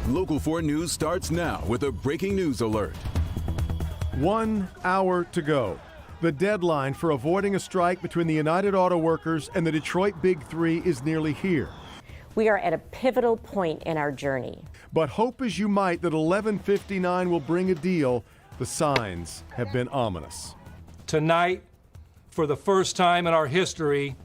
Local 4 News starts now with a breaking news alert. 1 hour to go. The deadline for avoiding a strike between the United Auto Workers and the Detroit Big Three is nearly here. We are at a pivotal point in our journey. But hope as you might that 11:59 will bring a deal, the signs have been ominous. Tonight, for the first time in our history,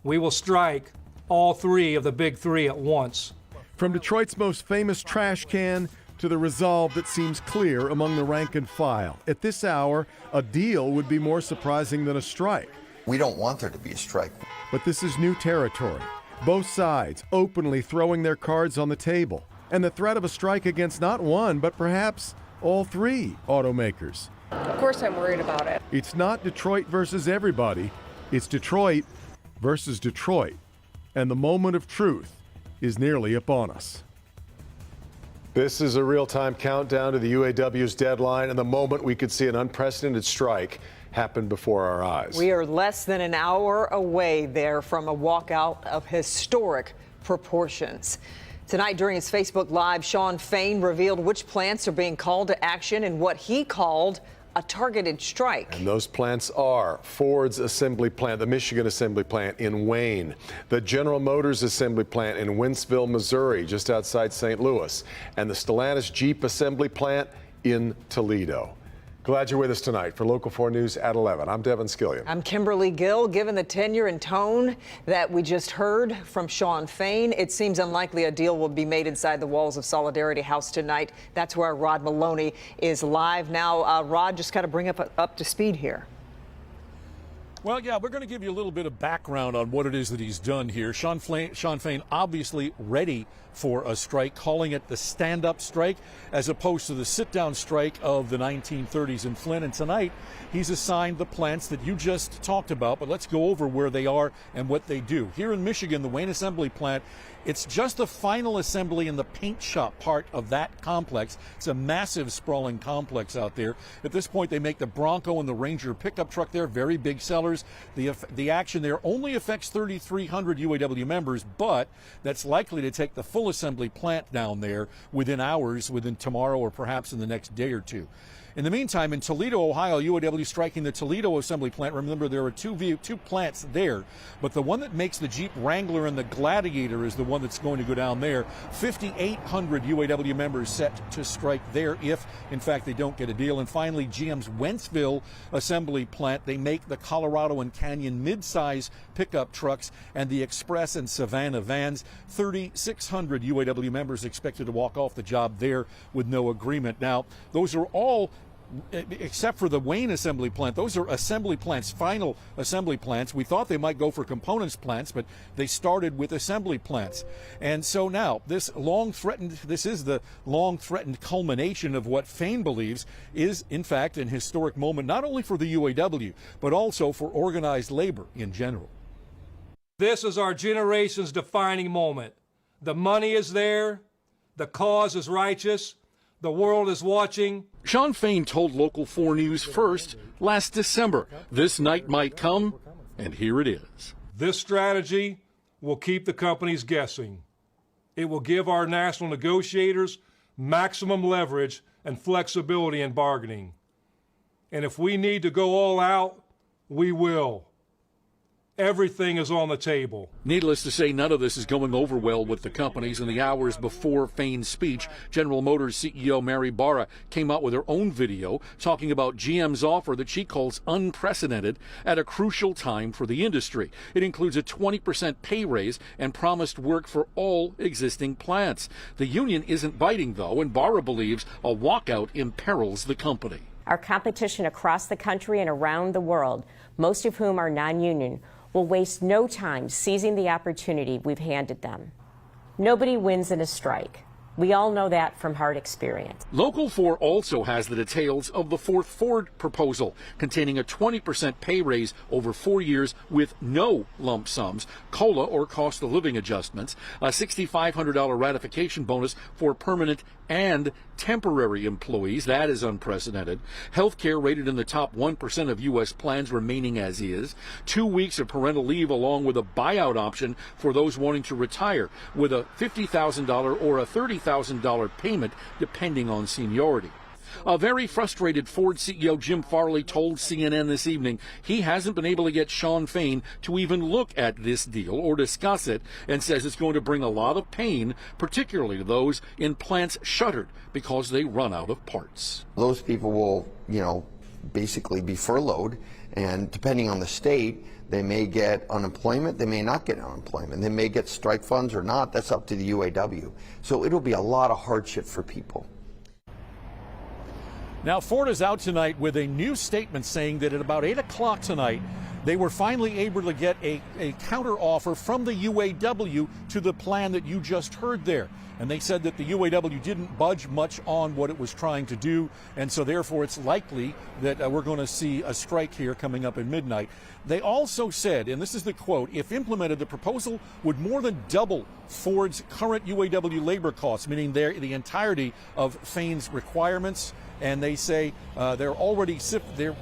we will strike all three of the Big Three at once. From Detroit's most famous trash can to the resolve that seems clear among the rank and file. At this hour, a deal would be more surprising than a strike. We don't want there to be a strike. But this is new territory. Both sides openly throwing their cards on the table. And the threat of a strike against not one, but perhaps all three automakers. Of course I'm worried about it. It's not Detroit versus everybody. It's Detroit versus Detroit. And the moment of truth is nearly upon us. This is a real-time countdown to the UAW's deadline and the moment we could see an unprecedented strike happen before our eyes. We are less than an hour away there from a walkout of historic proportions. Tonight during his Facebook Live, Sean Fain revealed which plants are being called to action in what he called a targeted strike. And those plants are Ford's assembly plant, the Michigan assembly plant in Wayne, the General Motors assembly plant in Wentzville, Missouri, just outside St. Louis, and the Stellantis Jeep assembly plant in Toledo. Glad you're with us tonight for Local 4 News at 11. I'm Devin Skillian. I'm Kimberly Gill. Given the tenure and tone that we just heard from Sean Fain, it seems unlikely a deal will be made inside the walls of Solidarity House tonight. That's where Rod Maloney is live now. Rod, just kind of bring up to speed here. Well, yeah, we're going to give you a little bit of background on what it is that he's done here. Sean Fain obviously ready for a strike, calling it the stand-up strike as opposed to the sit-down strike of the 1930s in Flint. And tonight, he's assigned the plants that you just talked about, but let's go over where they are and what they do. Here in Michigan, the Wayne Assembly Plant, it's just the final assembly in the paint shop part of that complex. It's a massive, sprawling complex out there. At this point, they make the Bronco and the Ranger pickup truck there, very big sellers. The action there only affects 3,300 UAW members, but that's likely to take the full assembly plant down there within hours, within tomorrow or perhaps in the next day or two. In the meantime, in Toledo, Ohio, UAW striking the Toledo assembly plant. Remember, there are two plants there, but the one that makes the Jeep Wrangler and the Gladiator is the one that's going to go down there. 5,800 UAW members set to strike there if, in fact, they don't get a deal. And finally, GM's Wentzville assembly plant. They make the Colorado and Canyon midsize pickup trucks and the Express and Savannah vans. 3,600 UAW members expected to walk off the job there with no agreement. Now, those are all, except for the Wayne assembly plant, those are assembly plants, final assembly plants. We thought they might go for components plants, but they started with assembly plants. And so now this is the long-threatened culmination of what Fain believes is, in fact, an historic moment, not only for the UAW, but also for organized labor in general. This is our generation's defining moment. The money is there. The cause is righteous. The world is watching. Sean Fain told Local 4 News first last December. This night might come, and here it is. This strategy will keep the companies guessing. It will give our national negotiators maximum leverage and flexibility in bargaining. And if we need to go all out, we will. Everything is on the table. Needless to say, none of this is going over well with the companies. In the hours before Fain's speech, General Motors CEO Mary Barra came out with her own video talking about GM's offer that she calls unprecedented at a crucial time for the industry. It includes a 20% pay raise and promised work for all existing plants. The union isn't biting, though, and Barra believes a walkout imperils the company. Our competition across the country and around the world, most of whom are non-union, will waste no time seizing the opportunity we've handed them. Nobody wins in a strike. We all know that from hard experience. Local 4 also has the details of the fourth Ford proposal, containing a 20% pay raise over 4 years with no lump sums, COLA or cost of living adjustments, a $6,500 ratification bonus for permanent and temporary employees. That is unprecedented. Health care rated in the top 1% of U.S. plans remaining as is. 2 weeks of parental leave along with a buyout option for those wanting to retire with a $50,000 or a $30,000 $100,000 payment depending on seniority. A very frustrated Ford CEO Jim Farley told CNN this evening he hasn't been able to get Shawn Fain to even look at this deal or discuss it, and says it's going to bring a lot of pain, particularly to those in plants shuttered because they run out of parts. Those people will, basically be furloughed, and depending on the state, they may get unemployment, they may not get unemployment, they may get strike funds or not. That's up to the UAW. So it'll be a lot of hardship for people. Now, Ford is out tonight with a new statement saying that at about 8 o'clock tonight, they were finally able to get a counteroffer from the UAW to the plan that you just heard there. And they said that the UAW didn't budge much on what it was trying to do, and so therefore it's likely that we're going to see a strike here coming up at midnight. They also said, and this is the quote, if implemented, the proposal would more than double Ford's current UAW labor costs, meaning the entirety of Fain's requirements. And they say their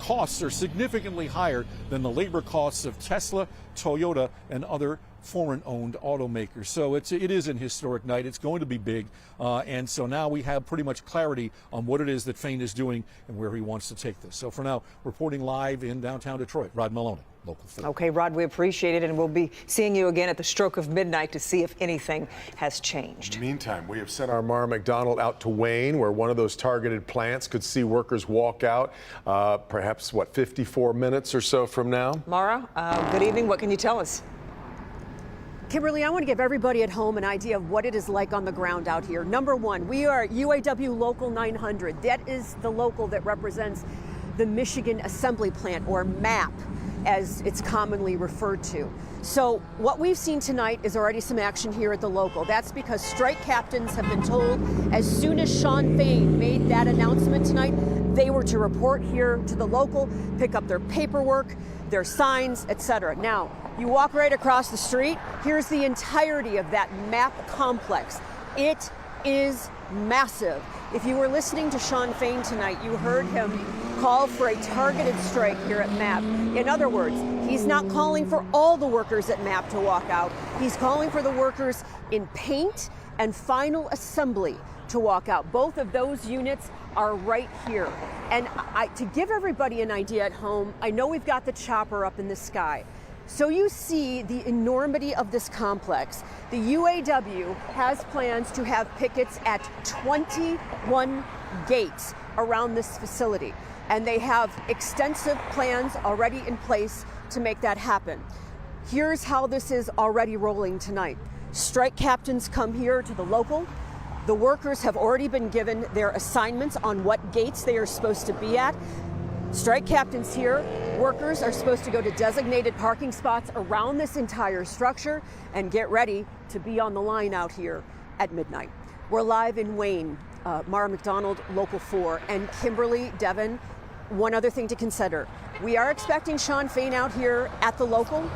costs are significantly higher than the labor costs of Tesla, Toyota, and other foreign-owned automakers. So it is an historic night. It's going to be big. And so now we have pretty much clarity on what it is that Fain is doing and where he wants to take this. So for now, reporting live in downtown Detroit, Rod Maloney, Local 4. Okay, Rod, we appreciate it, and we'll be seeing you again at the stroke of midnight to see if anything has changed. In the meantime, we have sent our Mara McDonald out to Wayne, where one of those targeted plants could see workers walk out perhaps, 54 minutes or so from now? Mara, good evening. What can you tell us? Kimberly, I want to give everybody at home an idea of what it is like on the ground out here. Number one, we are UAW Local 900. That is the local that represents the Michigan Assembly Plant, or MAP, as it's commonly referred to. So what we've seen tonight is already some action here at the local. That's because strike captains have been told as soon as Shawn Fain made that announcement tonight, they were to report here to the local, pick up their paperwork, their signs, etc. Now, you walk right across the street, here's the entirety of that MAP complex. It is massive. If you were listening to Shawn Fain tonight, you heard him call for a targeted strike here at MAP. In other words, he's not calling for all the workers at MAP to walk out. He's calling for the workers in paint and final assembly to walk out. Both of those units are right here. And to give everybody an idea at home, I know we've got the chopper up in the sky. So you see the enormity of this complex. The UAW has plans to have pickets at 21 gates around this facility. And they have extensive plans already in place to make that happen. Here's how this is already rolling tonight. Strike captains come here to the local. The workers have already been given their assignments on what gates they are supposed to be at. Strike captains here, workers are supposed to go to designated parking spots around this entire structure and get ready to be on the line out here at midnight. We're live in Wayne, Mara McDonald, Local 4, and Kimberly, Devin, one other thing to consider. We are expecting Shawn Fain out here at the local.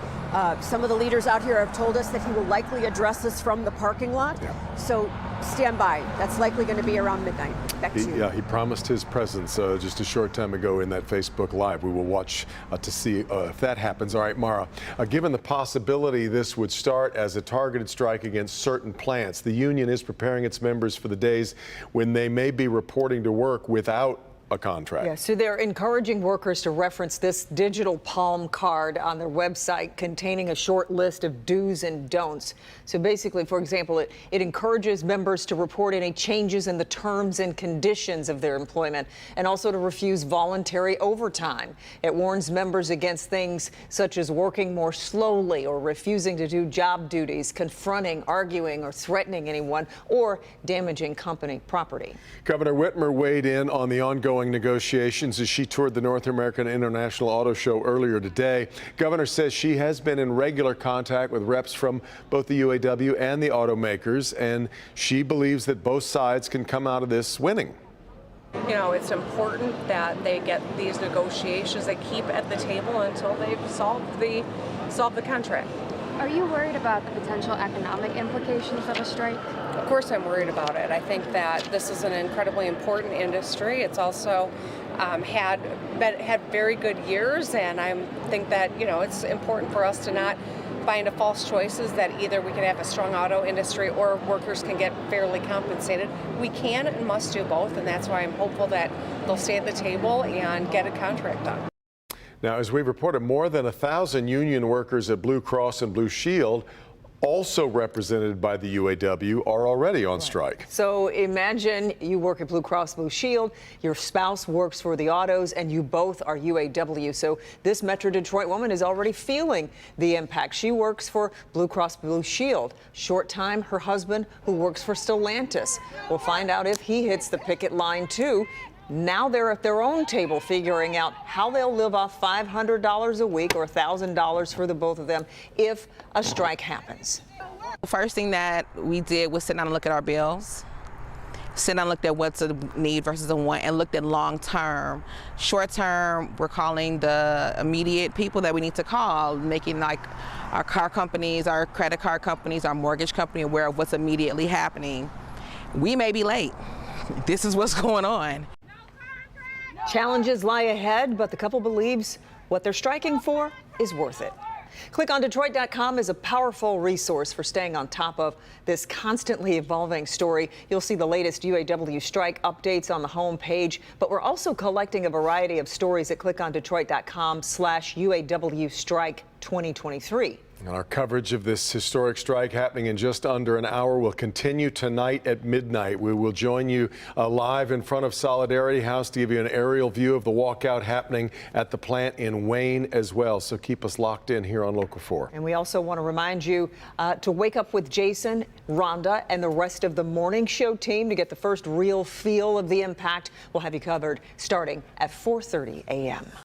Some of the leaders out here have told us that he will likely address us from the parking lot. Yeah. So stand by. That's likely going to be around midnight. Back to you. Yeah, he promised his presence just a short time ago in that Facebook Live. We will watch to see if that happens. All right, Mara, given the possibility this would start as a targeted strike against certain plants, the union is preparing its members for the days when they may be reporting to work without a contract. Yeah, so they're encouraging workers to reference this digital palm card on their website containing a short list of do's and don'ts. So basically, for example, it encourages members to report any changes in the terms and conditions of their employment, and also to refuse voluntary overtime. It warns members against things such as working more slowly or refusing to do job duties, confronting, arguing, or threatening anyone, or damaging company property. Governor Whitmer weighed in on the ongoing negotiations as she toured the North American International Auto Show earlier today. Governor says she has been in regular contact with reps from both the UAW and the automakers, and she believes that both sides can come out of this winning. You know, it's important that they get these negotiations, they keep at the table until they've solved the contract. Are you worried about the potential economic implications of a strike? Of course I'm worried about it. I think that this is an incredibly important industry. It's also had very good years, and I think that, you know, it's important for us to not buy into false choices that either we can have a strong auto industry or workers can get fairly compensated. We can and must do both, and that's why I'm hopeful that they'll stay at the table and get a contract done. Now, as we reported, more than 1,000 union workers at Blue Cross and Blue Shield, also represented by the UAW, are already on strike. So imagine you work at Blue Cross Blue Shield, your spouse works for the autos, and you both are UAW. So this Metro Detroit woman is already feeling the impact. She works for Blue Cross Blue Shield. Short time, her husband, who works for Stellantis. We'll find out if he hits the picket line too. Now they're at their own table figuring out how they'll live off $500 a week or $1,000 for the both of them if a strike happens. The first thing that we did was sit down and look at our bills, sit down and looked at what's a need versus a want, and looked at long term. Short term, we're calling the immediate people that we need to call, making like our car companies, our credit card companies, our mortgage company aware of what's immediately happening. We may be late. This is what's going on. Challenges lie ahead, but the couple believes what they're striking for is worth it. ClickOnDetroit.com is a powerful resource for staying on top of this constantly evolving story. You'll see the latest UAW strike updates on the home page, but we're also collecting a variety of stories at ClickOnDetroit.com/UAW Strike 2023. And our coverage of this historic strike happening in just under an hour will continue tonight at midnight. We will join you live in front of Solidarity House to give you an aerial view of the walkout happening at the plant in Wayne as well. So keep us locked in here on Local 4. And we also want to remind you to wake up with Jason, Rhonda, and the rest of the morning show team to get the first real feel of the impact. We'll have you covered starting at 4:30 a.m.